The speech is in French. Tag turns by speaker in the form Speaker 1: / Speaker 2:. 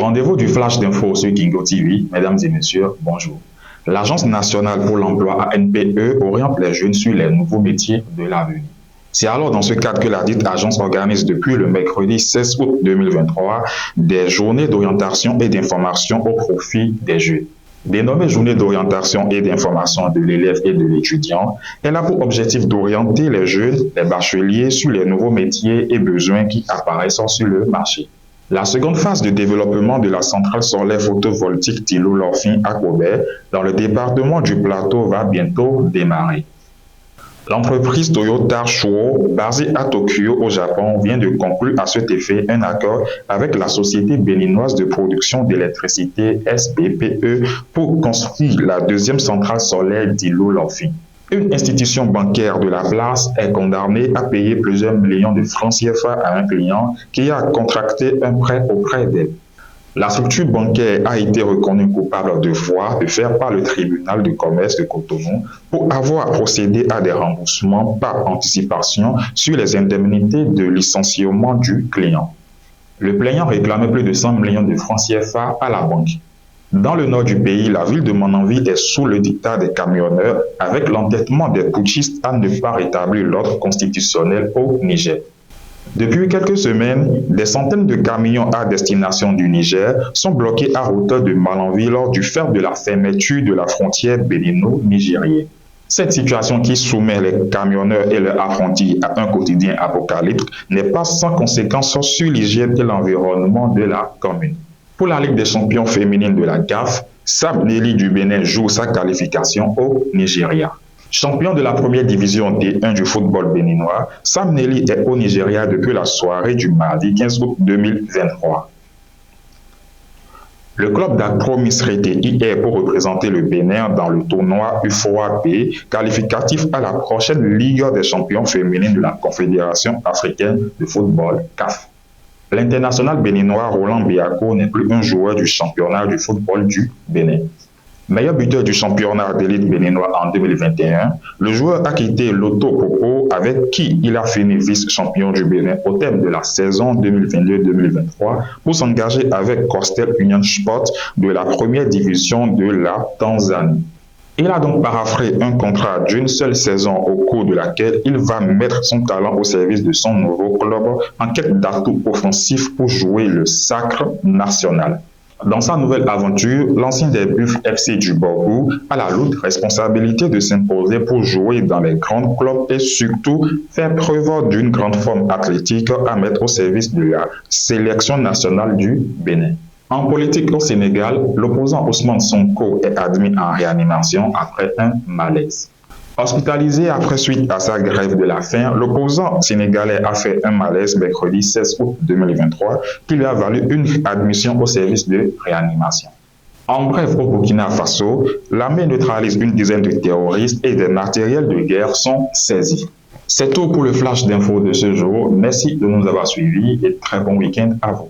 Speaker 1: rendez-vous du Flash d'Info sur Kingo TV. Mesdames et messieurs, bonjour. L'Agence nationale pour l'emploi ANPE oriente les jeunes sur les nouveaux métiers de l'avenir. C'est alors dans ce cadre que la dite agence organise depuis le mercredi 16 août 2023 des journées d'orientation et d'information au profit des jeunes. Dénommée journée d'orientation et d'information de l'élève et de l'étudiant, elle a pour objectif d'orienter les jeunes, les bacheliers sur les nouveaux métiers et besoins qui apparaissent sur le marché. La seconde phase de développement de la centrale solaire photovoltaïque Tilo-Lorfin à Kobe, dans le département du Plateau, va bientôt démarrer. L'entreprise Toyota Chuo, basée à Tokyo au Japon, vient de conclure à cet effet un accord avec la société béninoise de production d'électricité SBPE pour construire la deuxième centrale solaire Tilo-Lorfin. Une institution bancaire de la place est condamnée à payer plusieurs millions de francs CFA à un client qui a contracté un prêt auprès d'elle. La structure bancaire a été reconnue coupable de voies de faire par le tribunal de commerce de Cotonou pour avoir procédé à des remboursements par anticipation sur les indemnités de licenciement du client. Le plaignant réclamait plus de 100 millions de francs CFA à la banque. Dans le nord du pays, la ville de Monenville est sous le dictat des camionneurs avec l'entêtement des putschistes à ne pas rétablir l'ordre constitutionnel au Niger. Depuis quelques semaines, des centaines de camions à destination du Niger sont bloqués à hauteur de Monenville lors du fait de la fermeture de la frontière bénino-nigérienne. Cette situation qui soumet les camionneurs et leurs apprentis à un quotidien apocalyptique n'est pas sans conséquences sur l'hygiène et l'environnement de la commune. Pour la Ligue des champions féminines de la CAF, Sam Nelly du Bénin joue sa qualification au Nigeria. Champion de la première division D1 du football béninois, Sam Nelly est au Nigeria depuis la soirée du mardi 15 août 2023. Le club d'Accro était hier pour représenter le Bénin dans le tournoi U3B qualificatif à la prochaine Ligue des champions féminines de la Confédération africaine de football CAF. L'international béninois Roland Biako n'est plus un joueur du championnat du football du Bénin. Meilleur buteur du championnat d'élite béninois en 2021, le joueur a quitté Loto Popo avec qui il a fini vice-champion du Bénin au terme de la saison 2022-2023 pour s'engager avec Coastal Union Sport de la première division de la Tanzanie. Il a donc paraphé un contrat d'une seule saison au cours de laquelle il va mettre son talent au service de son nouveau club en quête d'atout offensif pour jouer le sacre national. Dans sa nouvelle aventure, l'ancien des Buffs FC du Borgou a la lourde responsabilité de s'imposer pour jouer dans les grands clubs et surtout faire preuve d'une grande forme athlétique à mettre au service de la sélection nationale du Bénin. En politique au Sénégal, l'opposant Ousmane Sonko est admis en réanimation après un malaise. Hospitalisé après suite à sa grève de la faim, l'opposant sénégalais a fait un malaise mercredi 16 août 2023 qui lui a valu une admission au service de réanimation. En bref, au Burkina Faso, l'armée neutralise une dizaine de terroristes et des matériels de guerre sont saisis. C'est tout pour le flash d'info de ce jour. Merci de nous avoir suivis et très bon week-end à vous.